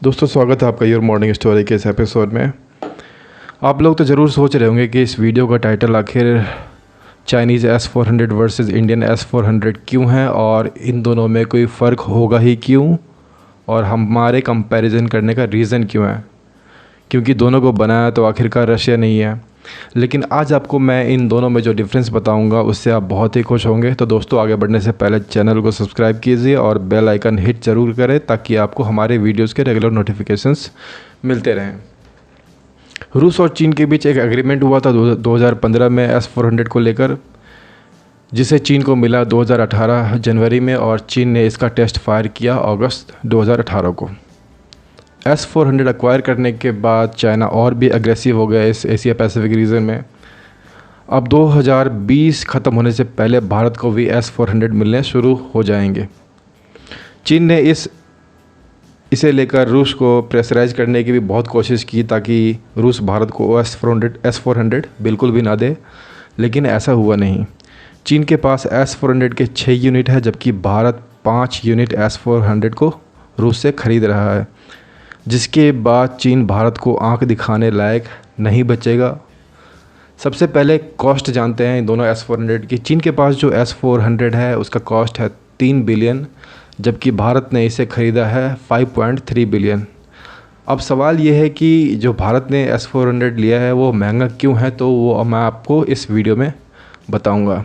दोस्तों स्वागत है आपका योर मॉर्निंग स्टोरी के इस एपिसोड में। आप लोग तो ज़रूर सोच रहे होंगे कि इस वीडियो का टाइटल आखिर Chinese S400 versus Indian S400 क्यों है और इन दोनों में कोई फ़र्क होगा ही क्यों और हमारे कंपैरिजन करने का रीज़न क्यों है, क्योंकि दोनों को बनाया तो आखिरकार रशिया नहीं है। लेकिन आज आपको मैं इन दोनों में जो डिफरेंस बताऊंगा उससे आप बहुत ही खुश होंगे। तो दोस्तों आगे बढ़ने से पहले चैनल को सब्सक्राइब कीजिए और बेल आइकन हिट ज़रूर करें ताकि आपको हमारे वीडियोस के रेगुलर नोटिफिकेशंस मिलते रहें। रूस और चीन के बीच एक एग्रीमेंट हुआ था 2015 में S400 को लेकर, जिसे चीन को मिला 2018 जनवरी में और चीन ने इसका टेस्ट फायर किया अगस्त 2018 को। S400 एक्वायर करने के बाद चाइना और भी अग्रेसिव हो गया इस एशिया पैसिफिक रीजन में। अब 2020 ख़त्म होने से पहले भारत को भी S400 मिलने शुरू हो जाएंगे। चीन ने इसे लेकर रूस को प्रेशराइज करने की भी बहुत कोशिश की ताकि रूस भारत को S400 बिल्कुल भी ना दे, लेकिन ऐसा हुआ नहीं। चीन के पास S400 के 6 यूनिट है, जबकि भारत 5 यूनिट S400 को रूस से ख़रीद रहा है, जिसके बाद चीन भारत को आंख दिखाने लायक नहीं बचेगा। सबसे पहले कॉस्ट जानते हैं इन दोनों S400 की। चीन के पास जो S400 है उसका कॉस्ट है 3 बिलियन, जबकि भारत ने इसे ख़रीदा है 5.3 बिलियन। अब सवाल ये है कि जो भारत ने S400 लिया है वो महंगा क्यों है, तो वो मैं आपको इस वीडियो में बताऊंगा।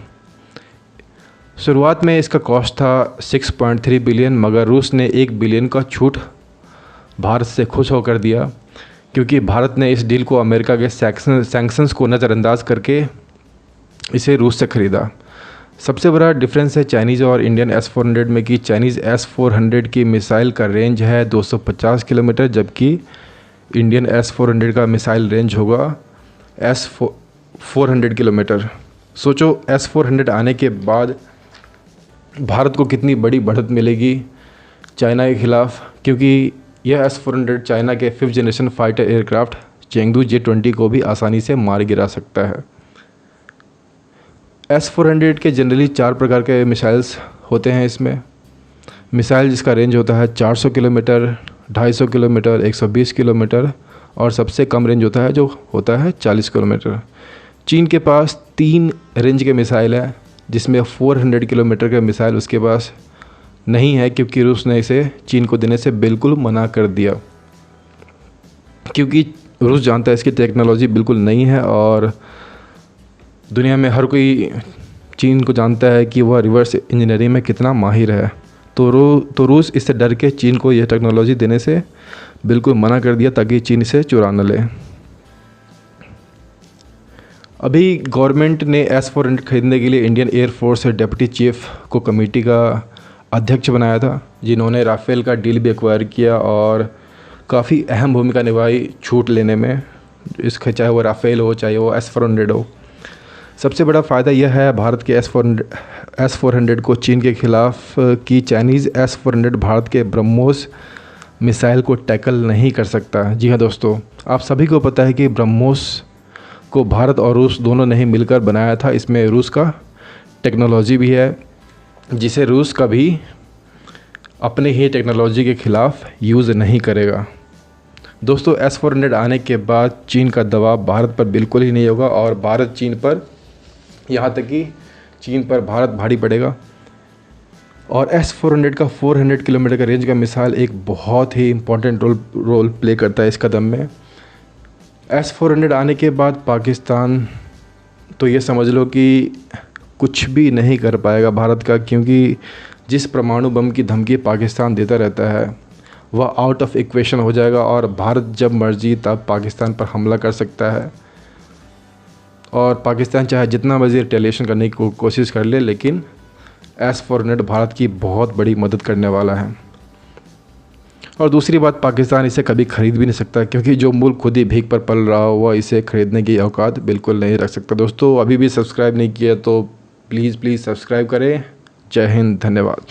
शुरुआत में इसका कॉस्ट था 6.3 बिलियन, मगर रूस ने 1 बिलियन का छूट भारत से खुश होकर दिया, क्योंकि भारत ने इस डील को अमेरिका के सैंक्शंस को नज़रअंदाज करके इसे रूस से ख़रीदा। सबसे बड़ा डिफरेंस है चाइनीज़ और इंडियन S400 में कि चाइनीज़ S400 की मिसाइल का रेंज है 250 किलोमीटर, जबकि इंडियन S400 का मिसाइल रेंज होगा S400 किलोमीटर। सोचो S400 आने के बाद भारत को कितनी बड़ी बढ़त मिलेगी चाइना के ख़िलाफ़, क्योंकि यह S400 चाइना के 5th generation fighter aircraft Chengdu J-20 को भी आसानी से मार गिरा सकता है। S400 के जनरली 4 प्रकार के मिसाइल्स होते हैं इसमें। मिसाइल जिसका रेंज होता है 400 किलोमीटर, 250 किलोमीटर, 120 किलोमीटर और सबसे कम रेंज होता है 40 किलोमीटर। चीन के पास 3 रेंज के मिसाइल है, जिसमें 400 किलोमीटर के मिसाइल उसके पास नहीं है, क्योंकि रूस ने इसे चीन को देने से बिल्कुल मना कर दिया, क्योंकि रूस जानता है इसकी टेक्नोलॉजी बिल्कुल नहीं है और दुनिया में हर कोई चीन को जानता है कि वह रिवर्स इंजीनियरिंग में कितना माहिर है। तो रूस इससे डर के चीन को यह टेक्नोलॉजी देने से बिल्कुल मना कर दिया ताकि चीन इसे चुरा न ले। अभी गवर्नमेंट ने S400 खरीदने के लिए इंडियन एयरफोर्स डिप्टी चीफ को कमेटी का अध्यक्ष बनाया था, जिन्होंने राफेल का डील भी एक्वायर किया और काफ़ी अहम भूमिका निभाई छूट लेने में, इसका चाहे वो राफेल हो चाहे वो S400 हो। सबसे बड़ा फ़ायदा यह है भारत के S400 को चीन के ख़िलाफ़ कि चाइनीज़ S400 भारत के ब्रह्मोस मिसाइल को टैकल नहीं कर सकता। जी हाँ दोस्तों, आप सभी को पता है कि ब्रह्मोस को भारत और रूस दोनों ने ही मिलकर बनाया था। इसमें रूस का टेक्नोलॉजी भी है, जिसे रूस कभी अपने ही टेक्नोलॉजी के ख़िलाफ़ यूज़ नहीं करेगा। दोस्तों S400 आने के बाद चीन का दबाव भारत पर बिल्कुल ही नहीं होगा और भारत चीन पर, यहाँ तक कि चीन पर भारत भारी पड़ेगा। और S400 का 400 किलोमीटर का रेंज का मिसाइल एक बहुत ही इम्पोर्टेंट रोल प्ले करता है इस कदम में। S400 आने के बाद पाकिस्तान तो ये समझ लो कि कुछ भी नहीं कर पाएगा भारत का, क्योंकि जिस परमाणु बम की धमकी पाकिस्तान देता रहता है वह आउट ऑफ इक्वेशन हो जाएगा और भारत जब मर्जी तब पाकिस्तान पर हमला कर सकता है। और पाकिस्तान चाहे जितना मर्जी रिटेलिएशन करने की कोशिश कर ले, लेकिन S400 भारत की बहुत बड़ी मदद करने वाला है। और दूसरी बात, पाकिस्तान इसे कभी ख़रीद भी नहीं सकता, क्योंकि जो मुल्क खुद ही भीख पर पल रहा हो वह इसे ख़रीदने की औकात बिल्कुल नहीं रख सकता। दोस्तों अभी भी सब्सक्राइब नहीं किया तो प्लीज़ सब्सक्राइब करें। जय हिंद, धन्यवाद।